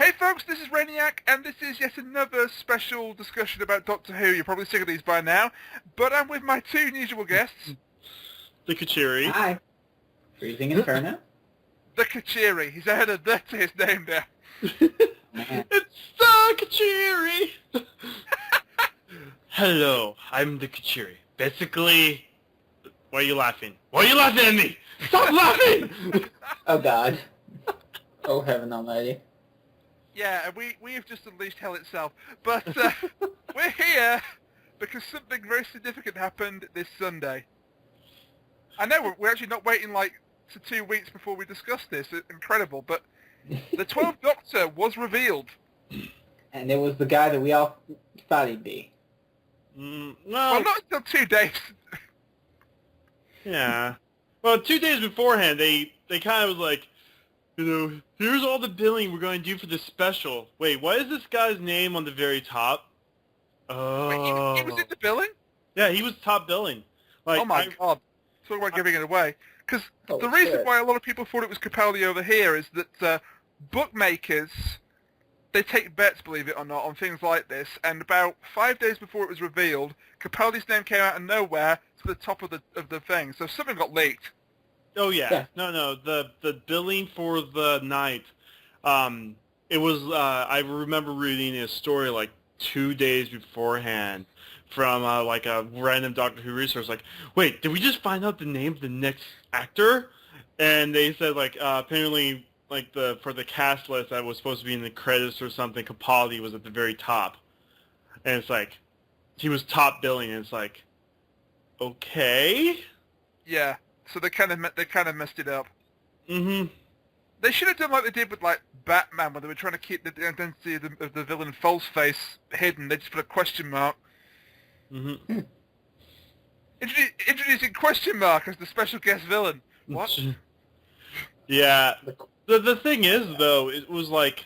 Hey folks, this is Rainiac, and this is yet another special discussion about Doctor Who. You're probably sick of these by now, but I'm with my two usual guests. The Kuchiri. Hi. FreezingInferno. The Kuchiri. He's added that to his name now. It's the Kuchiri! Hello, I'm the Kuchiri. Basically... Why are you laughing? Why are you laughing at me? Stop laughing! Oh God. Oh heaven almighty. Yeah, and we have just unleashed hell itself. But we're here because something very significant happened this Sunday. I know, we're actually not waiting like to 2 weeks before we discuss this. It's incredible, but the 12th Doctor was revealed. And it was the guy that we all thought he'd be. No. Well, not until 2 days. Yeah. Well, 2 days beforehand, they kind of was like, you know, here's all the billing we're going to do for this special. Wait, why is this guy's name on the very top? Oh. Wait, he was in the billing? Yeah, he was top billing. Like, Oh my God. Talk about giving it away. Because Oh, the reason shit. why a lot of people thought it was Capaldi over here is that bookmakers, they take bets, believe it or not, on things like this, and about 5 days before it was revealed, Capaldi's name came out of nowhere to the top of the thing, so something got leaked. Oh yeah. Yeah. No. The billing for the night, it was. I remember reading a story like 2 days beforehand from like a random Doctor Who resource. Like, wait, did we just find out the name of the next actor? And they said like apparently like for the cast list that was supposed to be in the credits or something, Capaldi was at the very top, and it's like he was top billing, and it's like, okay. Yeah, so they kind of messed it up. Mm-hmm. They should have done like they did with like Batman, where they were trying to keep the identity of the villain false face hidden. They just put a question mark. Mm-hmm. Introducing question mark as the special guest villain. What? Yeah. The thing is, though, it was like...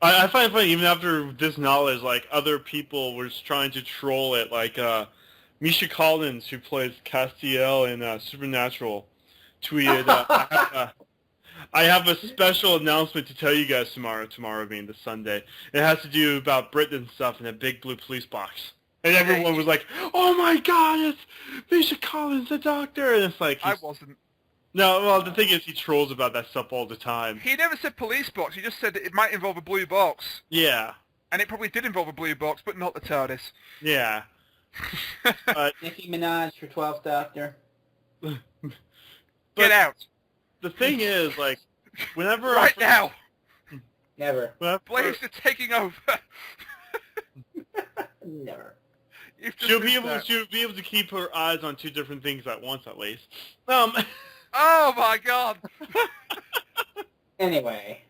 I find it funny, even after this knowledge, like, other people were just trying to troll it, like, Misha Collins, who plays Castiel in Supernatural, tweeted, I have a special announcement to tell you guys tomorrow being the Sunday. It has to do about Britain stuff in a big blue police box. And everyone was like, oh my God, it's Misha Collins, the Doctor! And it's like... I wasn't. No, well, the thing is, he trolls about that stuff all the time. He never said police box. He just said that it might involve a blue box. Yeah. And it probably did involve a blue box, but not the TARDIS. Yeah. Nicki Minaj for 12th Doctor. Get out. The thing is, like, whenever... Right now. Never. Blaze is taking over. Never. You've just She'll be missed able to keep her eyes on two different things at once, at least. Oh my God. Anyway.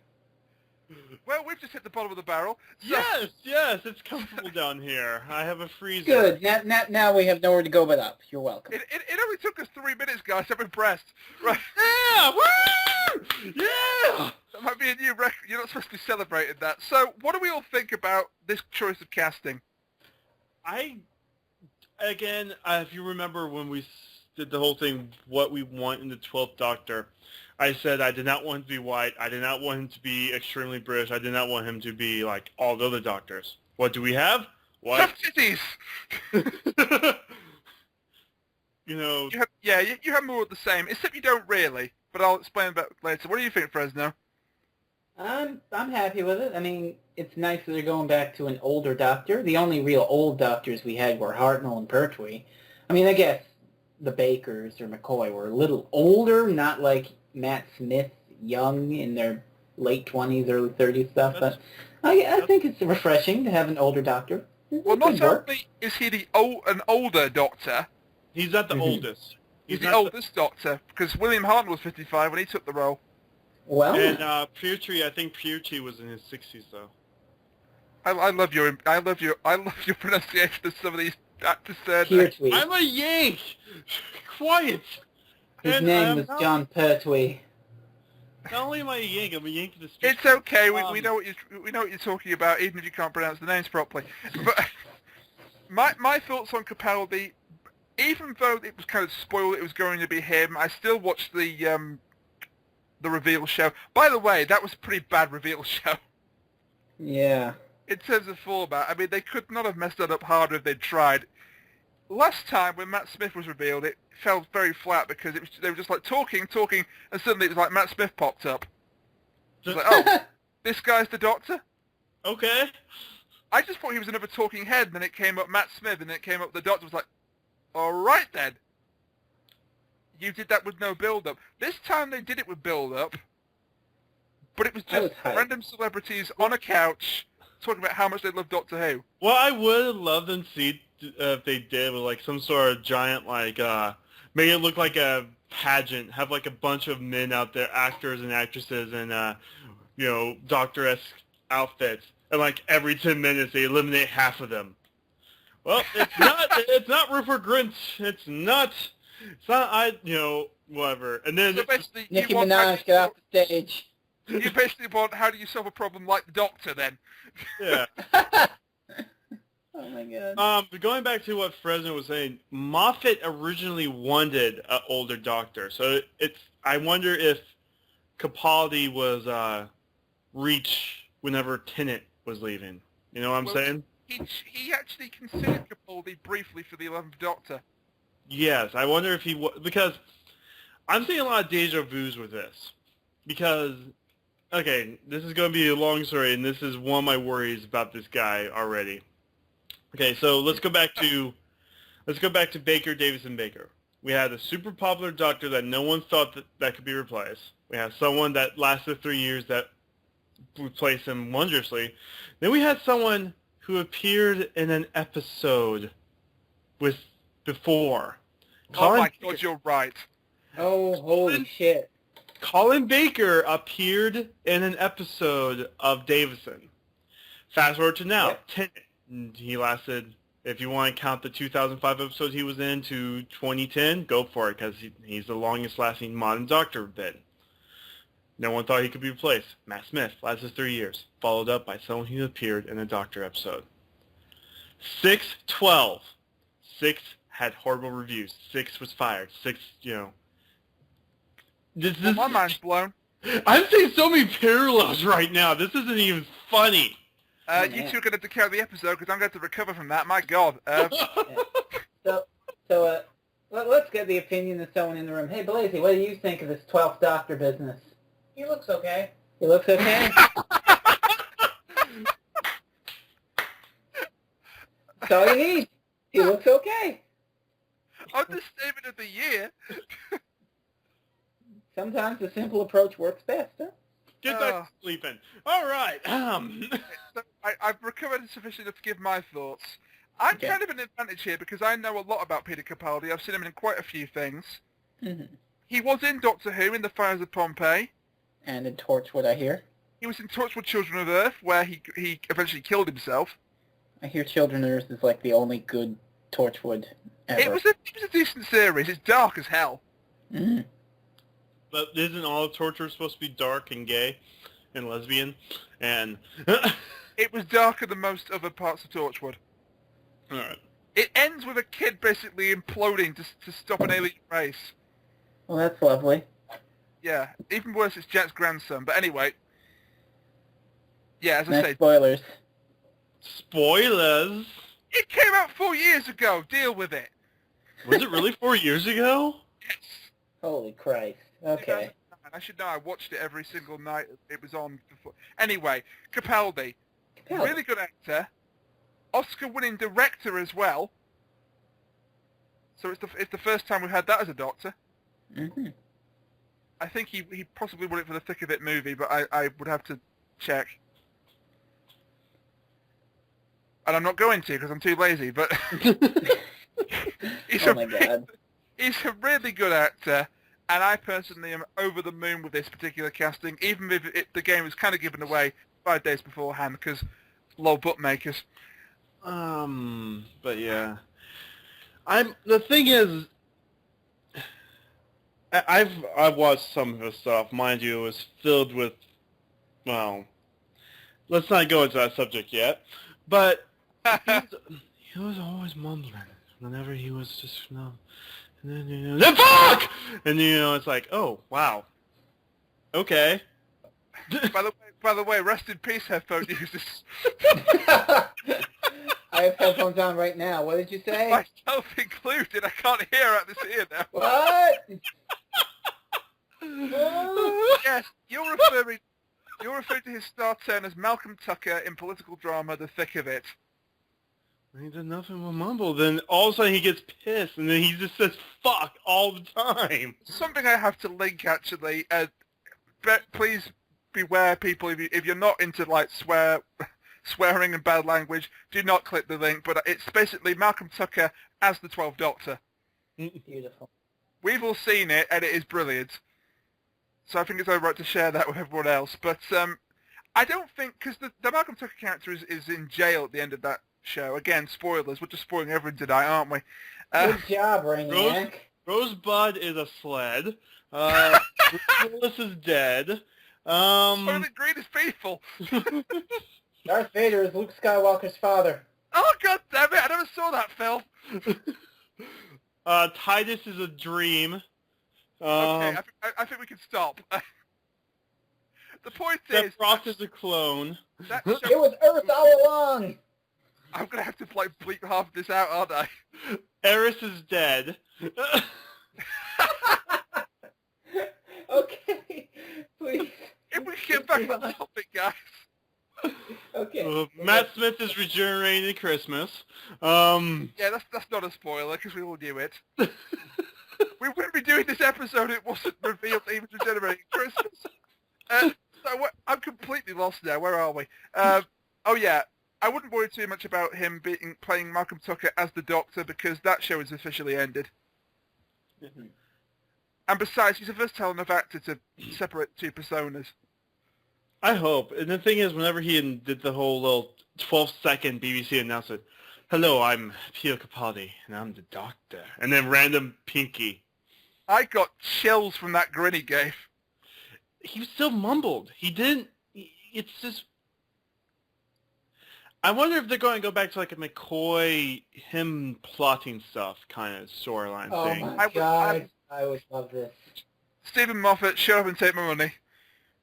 Well, we've just hit the bottom of the barrel. So, yes, it's comfortable down here. I have a freezer. Good. Now we have nowhere to go but up. You're welcome. it only took us 3 minutes, guys. I'm impressed. Right. Yeah! Woo! Yeah! That might be a new record. You're not supposed to be celebrating that. So, what do we all think about this choice of casting? If you remember when we did the whole thing, what we want in the 12th Doctor, I said I did not want him to be white. I did not want him to be extremely British. I did not want him to be like all the other Doctors. What do we have? White. Tough titties! You know... You have more of the same, except you don't really. But I'll explain about it later. What do you think, Frezno? I'm happy with it. I mean, it's nice that they're going back to an older Doctor. The only real old Doctors we had were Hartnell and Pertwee. I mean, I guess the Bakers or McCoy were a little older, not like Matt Smith, young in their late 20s, early 30s stuff. But I think it's refreshing to have an older Doctor. Well, not only is he an older Doctor, He's not the oldest. he's the oldest Doctor, because William Hartnell was 55 when he took the role. Well, And Petrie, I think Petrie was in his 60s though. I love your pronunciation of some of these actors' surnames. Pertwee. I'm a Yank. Quiet. His And, name was John Pertwee. Not only am I a Yank, I'm a Yank to the street. It's okay. We know what you're talking about, even if you can't pronounce the names properly. But my thoughts on Capaldi, even though it was kind of spoiled, it was going to be him. I still watched the the reveal show. By the way, that was a pretty bad reveal show. Yeah. In terms of format, I mean, they could not have messed that up harder if they'd tried. Last time when Matt Smith was revealed, it fell very flat because they were just like talking, and suddenly it was like Matt Smith popped up. It was like, oh, this guy's the Doctor? Okay. I just thought he was another talking head, and then it came up Matt Smith, and then it came up the Doctor. Was like, all right then. You did that with no build-up. This time they did it with build-up, but it was just random celebrities on a couch talking about how much they love Doctor Who. Well, I would love them to see if they did with like some sort of giant like make it look like a pageant, have like a bunch of men out there, actors and actresses, and you know, Doctor-esque outfits, and like every 10 minutes they eliminate half of them. Well, it's not. It's not Rupert Grint. It's not. You know, whatever. And then so basically, Nicki Minaj, get off the stage. You basically want, how do you solve a problem like the Doctor then? Yeah. Oh my god. But going back to what Frezno was saying, Moffat originally wanted an older Doctor, so I wonder if Capaldi was reach whenever Tennant was leaving. You know what I'm saying? He actually considered Capaldi briefly for the 11th Doctor. Yes, I wonder if he because I'm seeing a lot of deja vus with this. Because, okay, this is going to be a long story, and this is one of my worries about this guy already. Okay, so let's go back to Baker, Davison Baker. We had a super popular Doctor that no one thought that could be replaced. We had someone that lasted 3 years that replaced him wondrously. Then we had someone who appeared in an episode before. Oh my god, you're right. Oh, holy shit. Colin Baker appeared in an episode of Davison. Fast forward to now. Yep. Tennant. He lasted, if you want to count the 2005 episodes he was in to 2010, go for it, because he's the longest lasting modern Doctor been. No one thought he could be replaced. Matt Smith lasted 3 years, followed up by someone who appeared in a Doctor episode. 6/12. 6 had horrible reviews. 6 was fired. 6, you know. My mind's blown. I'm seeing so many parallels right now. This isn't even funny. You two are going to have to carry the episode because I'm going to have to recover from that. My God. So let's get the opinion of someone in the room. Hey, Blazy, what do you think of this 12th Doctor business? He looks okay. He looks okay? That's all you need. He looks okay. Understatement of the year. Sometimes the simple approach works best, huh? Get back to sleeping. All right. So I've recovered sufficiently to give my thoughts. I'm kind of an advantage here because I know a lot about Peter Capaldi. I've seen him in quite a few things. Mm-hmm. He was in Doctor Who in The Fires of Pompeii. And in Torchwood, I hear. He was in Torchwood Children of Earth, where he eventually killed himself. I hear Children of Earth is like the only good Torchwood ever. It was a decent series. It's dark as hell. Mm. But isn't all torture supposed to be dark and gay and lesbian? And It was darker than most other parts of Torchwood. all right. It ends with a kid basically imploding to stop an alien race. Well, that's lovely. Yeah, even worse, it's Jack's grandson. But anyway, yeah, as I Nice say, spoilers. Spoilers. it came out 4 years ago. Deal with it. Was it really 4 years ago? Yes. Holy Christ. Okay. I should know. I watched it every single night it was on. Before. Anyway, Capaldi, really good actor, Oscar-winning director as well. So it's the first time we've had that as a Doctor. Mm-hmm. I think he possibly won it for the Thick of It movie, but I would have to check. And I'm not going to because I'm too lazy, but Oh my god. He's a really good actor, and I personally am over the moon with this particular casting, even if the game was kind of given away 5 days beforehand because low bookmakers. But yeah. The thing is, I've watched some of his stuff. Mind you, it was filled with, well, let's not go into that subject yet. But he was always mumbling whenever he was just, fuck! And it's like, oh, wow. Okay. By the way, rest in peace, headphone users. I have headphones on right now. What did you say? Myself included. I can't hear out this ear now. What? Yes, you're referring to his star turn as Malcolm Tucker in political drama The Thick of It. He did nothing but mumble. Then all of a sudden he gets pissed, and then he just says "fuck" all the time. Something I have to link actually. Please beware, people. If you're not into like swearing and bad language, do not click the link. But it's basically Malcolm Tucker as the 12th Doctor. Beautiful. We've all seen it, and it is brilliant. So I think it's alright to share that with everyone else. But I don't think, because the Malcolm Tucker character is in jail at the end of that show. Again, spoilers. We're just spoiling everyone tonight, aren't we? Good job, Rainiac. Rosebud is a sled. Willis is dead. Soylent Green is people. Darth Vader is Luke Skywalker's father. Oh, god damn it. I never saw that film. Titus is a dream. Okay, I think we can stop. The point is... Frost is a clone. That show, It was Earth all along! I'm going to have to like bleep half of this out, aren't I? Eris is dead. Okay, please. If we get back on topic, guys. Okay. Matt Smith is regenerating at Christmas. Yeah, that's not a spoiler, because we all knew it. We wouldn't be doing this episode if it wasn't revealed that he was regenerating at Christmas. I'm completely lost now. Where are we? Oh yeah, I wouldn't worry too much about him playing Malcolm Tucker as the Doctor, because that show is officially ended. Mm-hmm. And besides, he's a versatile enough actor to separate two personas. I hope. And the thing is, whenever he did the whole little 12-second BBC announcement, "Hello, I'm Peter Capaldi, and I'm the Doctor," and then random Pinky. I got chills from that grin he gave. He still mumbled. He didn't... It's just... I wonder if they're going to go back to like a McCoy, him plotting stuff kind of storyline thing. Oh my god, I would love this. Stephen Moffat, shut up and take my money.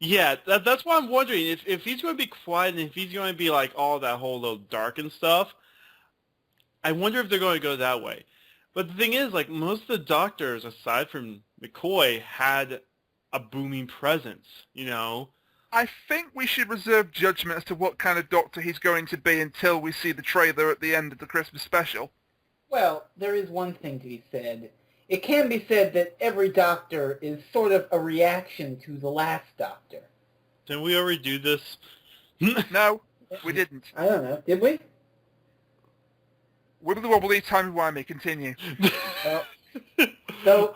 Yeah, that's why I'm wondering if he's going to be quiet and if he's going to be like all that whole little dark and stuff. I wonder if they're going to go that way. But the thing is, like, most of the Doctors, aside from McCoy, had a booming presence, you know? I think we should reserve judgment as to what kind of Doctor he's going to be until we see the trailer at the end of the Christmas special. Well, there is one thing to be said. It can be said that every Doctor is sort of a reaction to the last Doctor. Didn't we already do this? No, we didn't. I don't know. Did we? Wibbly wobbly, timey-wimey, continue. Well, so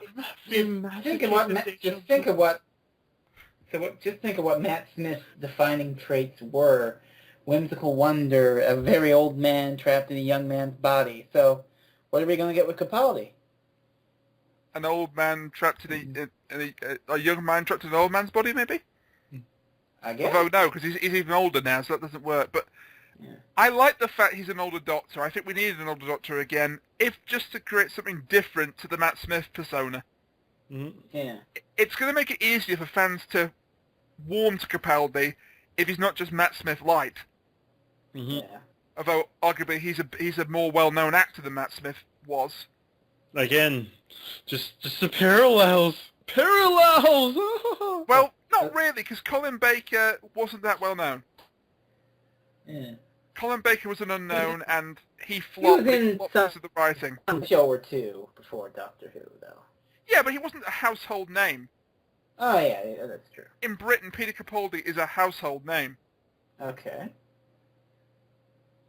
just think of what Matt Smith's defining traits were. Whimsical wonder, a very old man trapped in a young man's body. So what are we going to get with Capaldi? An old man trapped in a young man trapped in an old man's body, maybe? I guess. Although no, because he's even older now, so that doesn't work. But Yeah. I like the fact he's an older Doctor. I think we needed an older Doctor again, if just to create something different to the Matt Smith persona. Mm-hmm. Yeah. It's going to make it easier for fans to warm to Capaldi if he's not just Matt Smith light. Mm-hmm. Yeah. Although arguably he's a more well-known actor than Matt Smith was. Again, just the parallels. Parallels! Well, not really, because Colin Baker wasn't that well-known. Yeah. Colin Baker was an unknown, and he flopped because of the writing. Some show or two before Doctor Who, though. Yeah, but he wasn't a household name. Oh, yeah, that's true. In Britain, Peter Capaldi is a household name. Okay.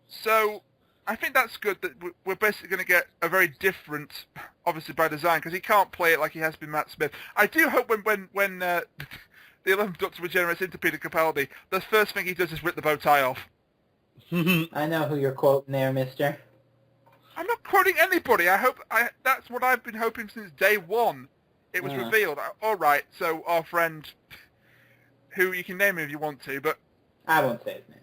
So, I think that's good that we're basically going to get a very different, obviously by design, because he can't play it like he has been Matt Smith. I do hope when the 11th Doctor regenerates into Peter Capaldi, the first thing he does is rip the bow tie off. I know who you're quoting there, mister. I'm not quoting anybody. That's what I've been hoping since day one. It was revealed. All right, so our friend, who you can name him if you want to, but I won't say his name.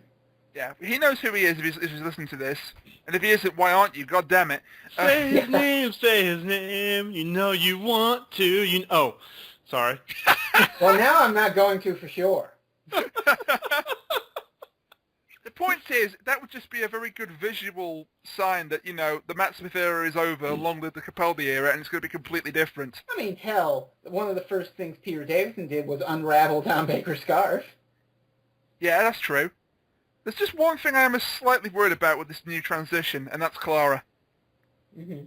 yeah, he knows who he is if he's listening to this. And if he isn't, why aren't you? God damn it. Say his name, say his name. You know you want to. Oh, sorry. Well, now I'm not going to for sure. The point is, that would just be a very good visual sign that, the Matt Smith era is over, along with the Capaldi era, and it's going to be completely different. I mean, hell, one of the first things Peter Davison did was unravel Tom Baker's scarf. Yeah, that's true. There's just one thing I am slightly worried about with this new transition, and that's Clara. Mm-hmm.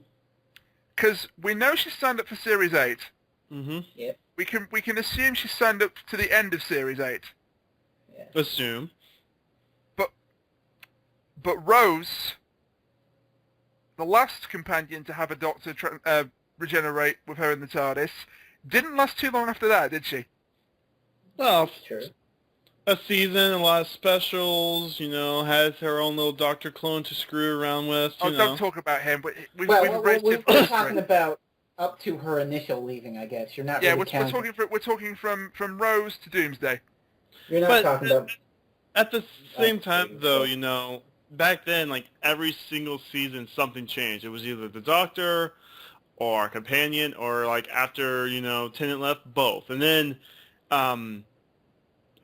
Because we know she signed up for Series 8. Mm-hmm. Yep. We can assume she signed up to the end of Series 8. Yeah. Assume. But Rose, the last companion to have a Doctor regenerate with her in the TARDIS, didn't last too long after that, did she? Well, True. a season, a lot of specials, has her own little Doctor clone to screw around with, Oh, don't talk about him. But we've Well, raised we're it for talking about up to her initial leaving, I guess. You're not. Yeah, really we're talking from Rose to Doomsday. You're not But talking about. at the same time, though, back then, like, every single season, something changed. It was either the Doctor or a companion, or, like, after, Tennant left, both. And then,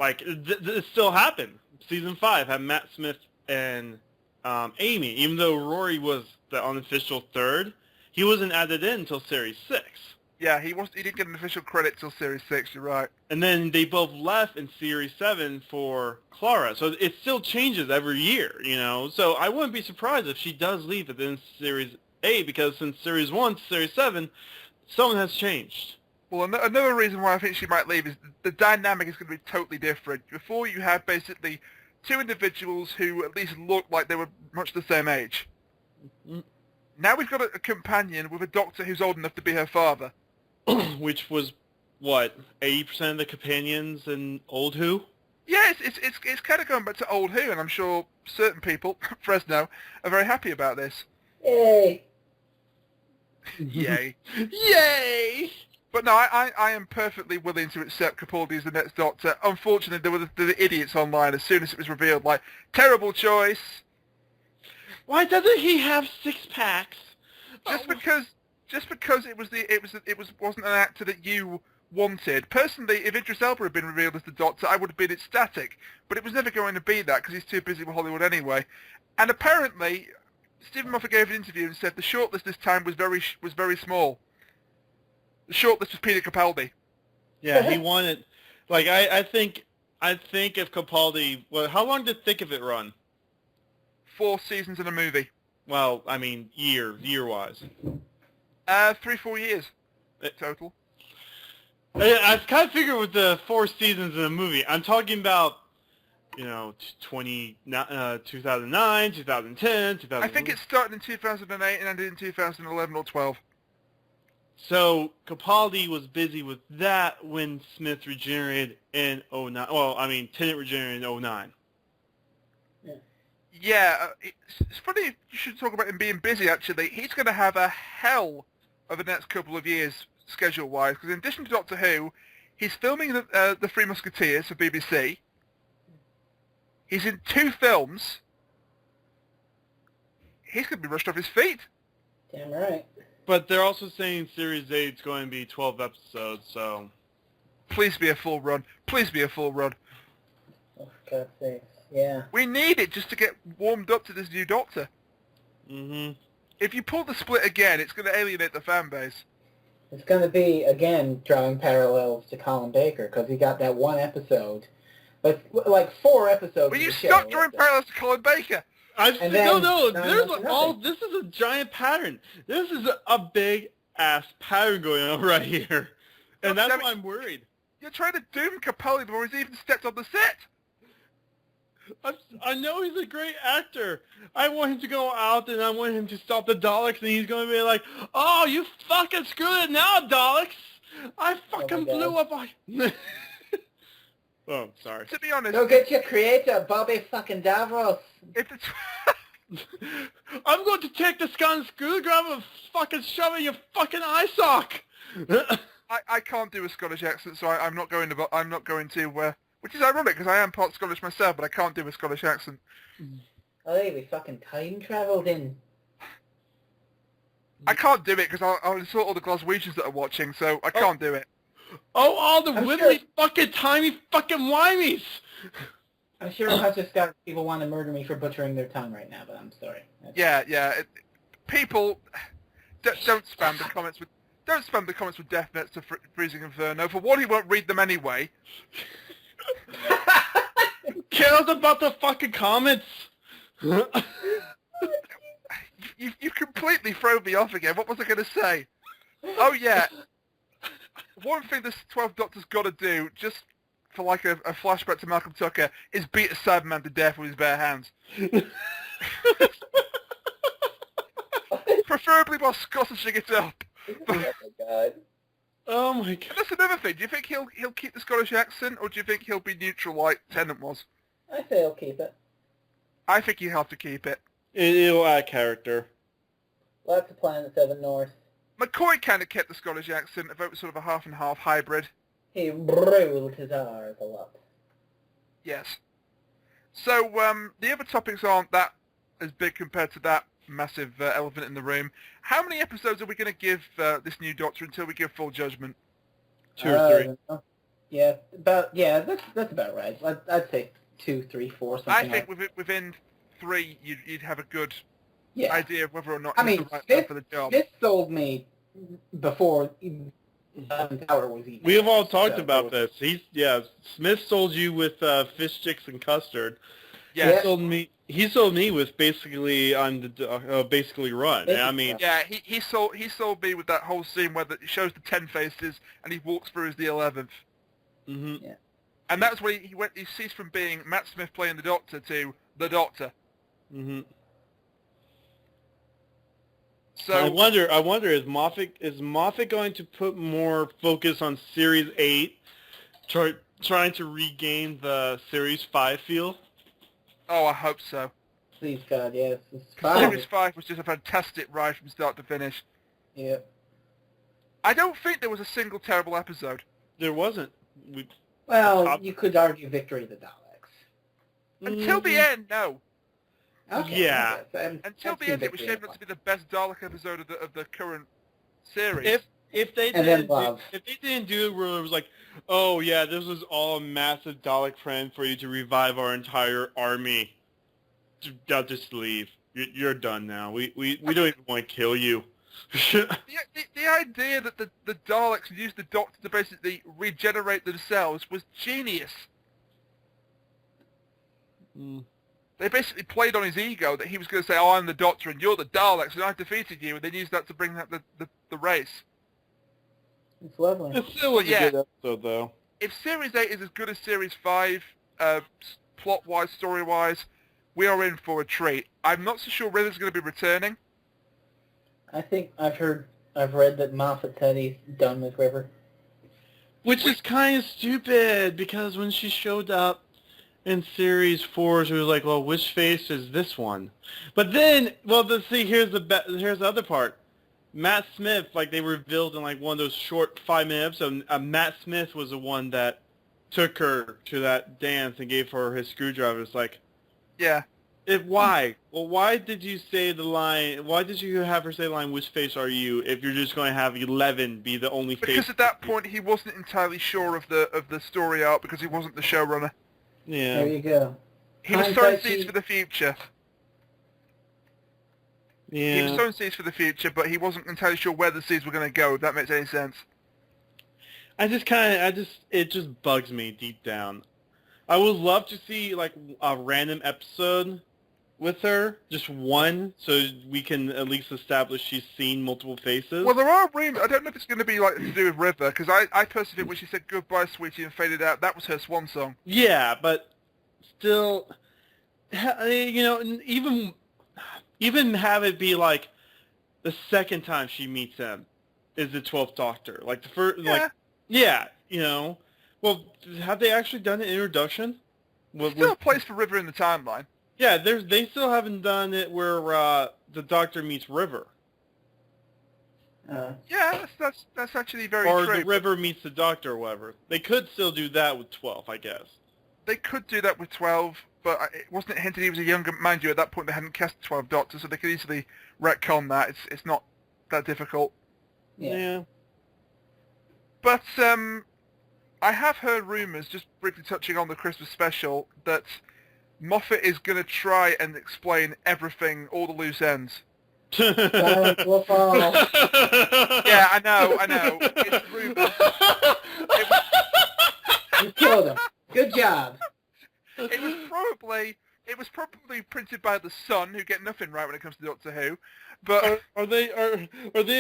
it still happened. Season 5 had Matt Smith and Amy. Even though Rory was the unofficial third, he wasn't added in until Series 6. Yeah, he didn't get an official credit till Series 6, you're right. And then they both left in Series 7 for Clara. So it still changes every year, So I wouldn't be surprised if she does leave at the end of Series 8, because since Series 1 to Series 7, someone has changed. Well, another reason why I think she might leave is the dynamic is going to be totally different. Before, you had basically two individuals who at least looked like they were much the same age. Mm. Now we've got a companion with a Doctor who's old enough to be her father. Which was, 80% of the companions in Old Who? Yeah, it's kind of going back to Old Who, and I'm sure certain people, Frezno, are very happy about this. Yay! Yay. Yay! But no, I am perfectly willing to accept Capaldi as the next Doctor. Unfortunately, there were the idiots online as soon as it was revealed, like, terrible choice. Why doesn't he have 6 packs? Just because it wasn't an actor that you wanted. Personally, if Idris Elba had been revealed as the Doctor, I would have been ecstatic. But it was never going to be that because he's too busy with Hollywood anyway. And apparently, Stephen Moffat gave an interview and said the shortlist this time was very small. The shortlist was Peter Capaldi. Yeah, he wanted. Like, I think if Capaldi. Well, how long did Thick of It run? 4 seasons and a movie. Well, I mean, year-wise. 3-4 years total. I kind of figured with the 4 seasons in a movie. I'm talking about, 2009, 2010, 2000. I think it started in 2008 and ended in 2011 or 12. So Capaldi was busy with that when Smith regenerated in 2009. Well, I mean, Tennant regenerated in 2009. Yeah, it's funny you should talk about him being busy, actually. He's going to have a hell of the next couple of years, schedule-wise, because in addition to Doctor Who, he's filming the Three Musketeers for BBC. He's in 2 films. He's going to be rushed off his feet. Damn right. But they're also saying Series 8 is going to be 12 episodes, so... Please be a full run. Please be a full run. Oh, for God's sake. Yeah. We need it just to get warmed up to this new Doctor. Mm-hmm. If you pull the split again, it's going to alienate the fan base. It's going to be, again, drawing parallels to Colin Baker, because he got that one episode. But, like, 4 episodes Will you of the stop show, drawing parallels to Colin Baker? No, there's nothing. this is a giant pattern. This is a big-ass pattern going on right here. And that's why I'm worried. You're trying to doom Capaldi before he's even stepped on the set. I know he's a great actor. I want him to go out and I want him to stop the Daleks, and he's going to be like, "Oh, you fucking screwed it now, Daleks! I fucking blew up my..." Oh, sorry. To be honest, Go get your creator, Bobby fucking Davros. if it's... I'm going to take this gun screwdriver and fucking shove it in your fucking eye sock. I can't do a Scottish accent, so I'm not going to. Which is ironic because I am part Scottish myself, but I can't do a Scottish accent. Oh, hey, we fucking time travelled in. I can't do it because I'll insult all the Glaswegians that are watching, so I can't do it. Oh, all the I'm wibbly sure- fucking tiny fucking whimies! I'm sure Hunter Scott people want to murder me for butchering their tongue right now, but I'm sorry. Yeah. People, don't spam the comments with death threats to Freezing Inferno. For one, he won't read them anyway. Cares about the fucking comments! You completely thrown me off again. What was I going to say? Oh yeah, one thing this 12th Doctor's got to do, just for like a flashback to Malcolm Tucker, is beat a sad man to death with his bare hands. Preferably while Scottishing it up. Oh my god. Oh my god. And that's another thing. Do you think he'll keep the Scottish accent, or do you think he'll be neutral like Tennant was? I say I'll keep it. I think he'll have to keep it. It'll add character. Lots of Planet 7 North. McCoy kind of kept the Scottish accent, although it was sort of a half and half hybrid. He ruled his R's a lot. Yes. So the other topics aren't that as big compared to that massive elephant in the room. How many episodes are we going to give this new Doctor until we give full judgment? 2 or 3. Yeah, that's about right. I'd say 2, 3, 4, something. I think within 3 you'd have a good idea of whether or not he's the right man for the job. This sold me before Tower was even. We have all talked about this. Smith sold you with fish sticks and custard. Yeah. He sold me with basically basically run. I mean, yeah, he sold me with that whole scene where it shows the 10 faces and he walks through as the 11th. Mm-hmm. Yeah. And that's where he ceased from being Matt Smith playing the Doctor to the Doctor. Mm-hmm. So I wonder is Moffat going to put more focus on Series 8, trying to regain the Series 5 feel? Oh, I hope so. Please God, yes. Series 5 was just a fantastic ride from start to finish. Yep. I don't think there was a single terrible episode. There wasn't. You could argue Victory of the Daleks. Until the end, no. Okay, yeah. Until the end, it was shaping up to be the best Dalek episode of the current series. If they didn't do it where it was like, oh yeah, this was all a massive Dalek plan for you to revive our entire army, I'll just leave. You're done now. We don't even want to kill you. the idea that the Daleks used the Doctor to basically regenerate themselves was genius. Mm. They basically played on his ego that he was going to say, oh, I'm the Doctor and you're the Daleks and I've defeated you, and then used that to bring out the race. It's lovely. It still was a good episode, though. If Series 8 is as good as Series 5, plot-wise, story-wise, we are in for a treat. I'm not so sure River's going to be returning. I think I've read that Moffat said he's done with River. Which is kind of stupid, because when she showed up in Series 4, she was like, well, which face is this one? But then, here's the other part. Matt Smith, like, they revealed in, like, one of those short 5-minute episodes, Matt Smith was the one that took her to that dance and gave her his screwdriver. It's like... Yeah. Why? Well, why did you say the line... Why did you have her say the line, which face are you, if you're just going to have 11 be the only face? Because at that point, he wasn't entirely sure of the story arc, because he wasn't the showrunner. Yeah. There you go. He was sowing seeds for the future. Yeah. He was sowing seeds for the future, but he wasn't entirely sure where the seeds were going to go, if that makes any sense. It just bugs me deep down. I would love to see, like, a random episode with her, just one, so we can at least establish she's seen multiple faces. Well, there are rumors. I don't know if it's going to be, like, to do with River, because I personally think when she said goodbye, sweetie, and faded out, that was her swan song. Yeah, but still, you know, even have it be, like, the second time she meets him is the 12th Doctor. Like, the first, you know. Well, have they actually done an introduction? Still a place for River in the timeline. Yeah, they still haven't done it where the Doctor meets River. Yeah, that's actually very true. Or the River meets the Doctor or whatever. They could still do that with 12, I guess. They could do that with 12, but it wasn't hinted he was a younger... Mind you, at that point they hadn't cast 12 Doctors, so they could easily retcon that. It's not that difficult. Yeah. But I have heard rumours, just briefly touching on the Christmas special, that Moffat is going to try and explain everything, all the loose ends. Silent will fall. Yeah, I know. It's rumours. You killed him. Good job. It was probably printed by the Sun, who get nothing right when it comes to Doctor Who. But are they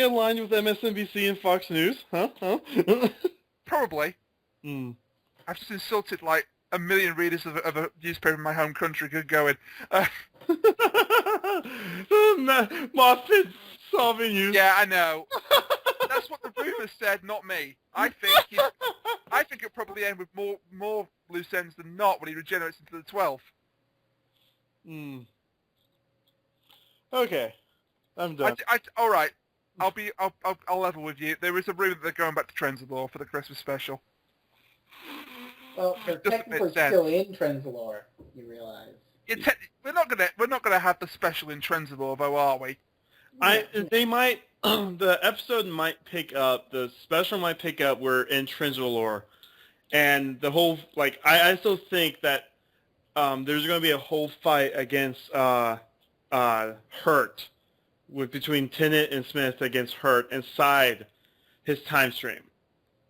aligned with MSNBC and Fox News? Huh? probably. Mm. I've just insulted like a million readers of a newspaper in my home country. Good going. Moffat solving you. Yeah, I know. That's what the rumours said, not me. I think it'll probably end with more loose ends than not when he regenerates into the 12th. Hmm. Okay, I'm done. All right. I'll level with you. There is a rumour that they're going back to Trenzalore for the Christmas special. Well, they're technically still in Trenzalore, you realize. We're not gonna have the special in Trenzalore, though, are we? They might. The episode might pick up. The special might pick up. We're in Trenzalore, and the whole I still think that there's going to be a whole fight against Hurt, between Tennant and Smith against Hurt inside his time stream.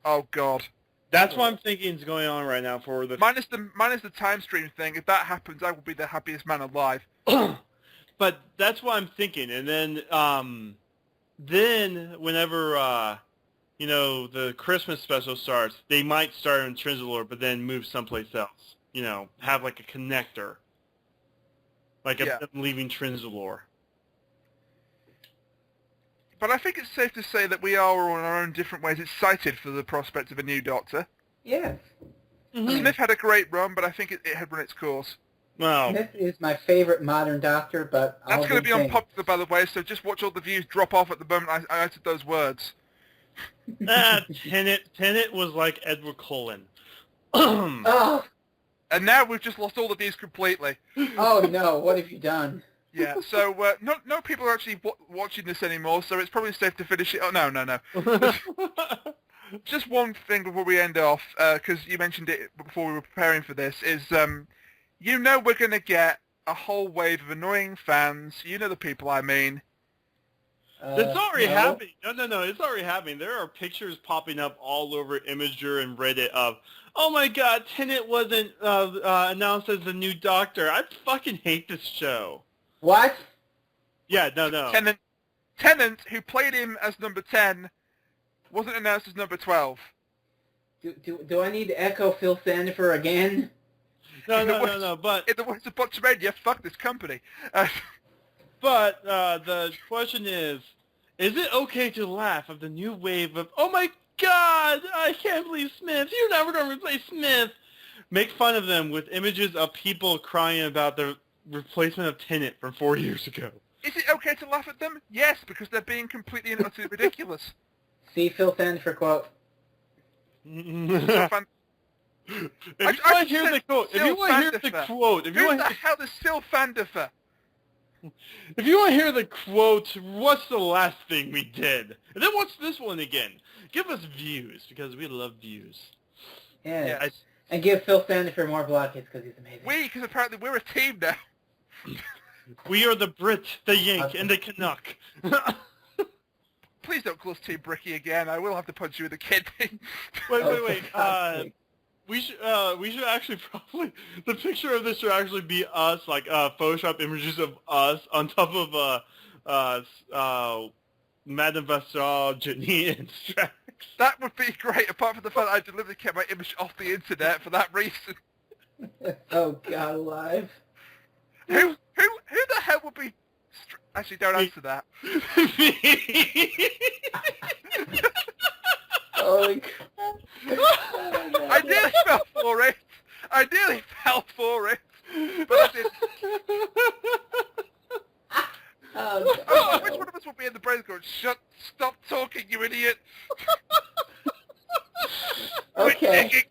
Oh God. That's what I'm thinking is going on right now for the minus the time stream thing. If that happens, I will be the happiest man alive. But that's what I'm thinking, and then whenever the Christmas special starts, they might start in Trenzalore, but then move someplace else. Have like a connector, them leaving Trenzalore. But I think it's safe to say that we are all in our own different ways excited for the prospect of a new Doctor. Yes. Mm-hmm. Smith had a great run, but I think it had run its course. Well, Smith is my favorite modern Doctor, but that's going to be unpopular, by the way. So just watch all the views drop off at the moment I uttered those words. Tennant was like Edward Cullen. Oh. And now we've just lost all the views completely. Oh no! What have you done? Yeah, so no people are actually watching this anymore, so it's probably safe to finish it. Oh, no. Just one thing before we end off, because you mentioned it before we were preparing for this, is we're going to get a whole wave of annoying fans. You know the people I mean. It's already happening. No, it's already happening. There are pictures popping up all over Imager and Reddit of, oh my God, Tennant wasn't announced as the new Doctor. I fucking hate this show. What? Yeah, no. Tennant, who played him as number 10, wasn't announced as number 12. Do I need to echo Phil Sandifer again? No, but... In the words of Botchamania, fuck this company. But the question is it okay to laugh at the new wave of, oh my God, I can't believe Smith, you're never going to replace Smith? Make fun of them with images of people crying about the replacement of Tennant from 4 years ago. Is it okay to laugh at them? Yes, because they're being completely and utterly ridiculous. See Phil Sandifer quote. If you want to hear the quote, Who the hell is Phil Sandifer? If you want to hear the quote, what's the last thing we did? And then watch this one again. Give us views, because we love views. Yeah. Yes. And give Phil Sandifer more blockades, because he's amazing. Because apparently we're a team now. We are the Brit, the Yank, and the Canuck. Please don't call us Team Bricky again. I will have to punch you in the kidney. Wait. We should actually probably, the picture of this should actually be us, Photoshop images of us on top of Madame Vassal, Janine, and Strax. That would be great, apart from the fact that I deliberately kept my image off the internet for that reason. Oh God, alive. Who the hell would be... Actually, don't answer that. Holy crap. I nearly fell for it. But I didn't. Oh, which one of us will be in the brain going, stop talking, you idiot. Okay.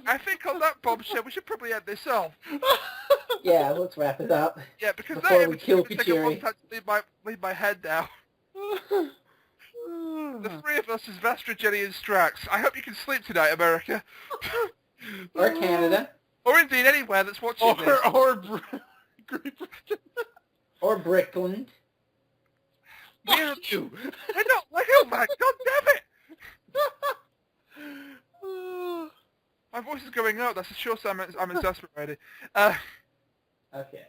I think on that bombshell, we should probably end this off. Yeah, let's wrap it up. Yeah, because before that we kill image is going to take a long Kuchiri. time to leave my head down. the three of us is Vastra, Jenny, and Strax. I hope you can sleep tonight, America. Or Canada. Or indeed anywhere that's watching this. Or Brickland. Fuck you! We're not Lego Man, god damn it! My voice is going up, that's a sure sign I'm exasperated. Okay.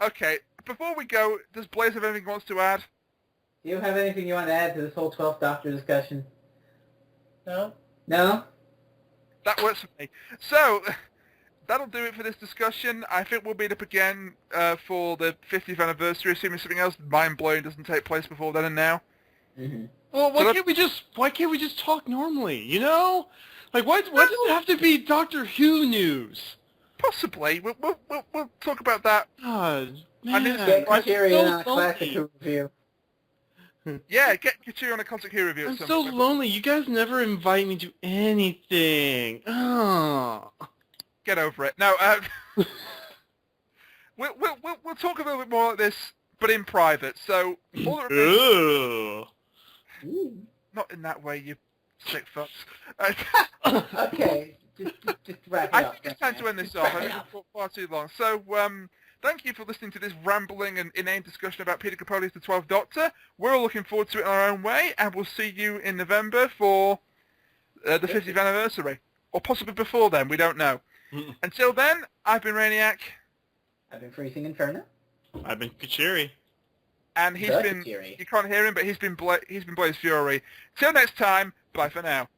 Okay, before we go, does Blaze have anything he wants to add? Do you have anything you want to add to this whole 12th Doctor discussion? No? No? That works for me. So, that'll do it for this discussion. I think we'll meet up again for the 50th anniversary, assuming something else mind-blowing doesn't take place before then and now. Mm-hmm. Well, why can't we just talk normally, you know? Like, why does it have to be Doctor Who news? Possibly. We'll talk about that. God, I need man, to Get I'm Kuchiri so on a classic lonely. review. Yeah, get Kuchiri on a Classic Who review I'm at some so point. lonely. You guys never invite me to anything. Oh. Get over it. No, we'll talk a little bit more like this, but in private. So, all that remains, Ooh. not in that way, you sick fucks. Okay, just wrap it I up. think it's time to end this off. I think we've talked far too long. So, thank you for listening to this rambling and inane discussion about Peter Capaldi's The 12th Doctor. We're all looking forward to it in our own way, and we'll see you in November for the 50th anniversary. Or possibly before then, we don't know. Until then, I've been Rainiac. I've been FreezingInferno. I've been Kuchiri. And he's The been, Kuchiri. you can't hear him, but he's been BlazeFury. Till next time, bye for now.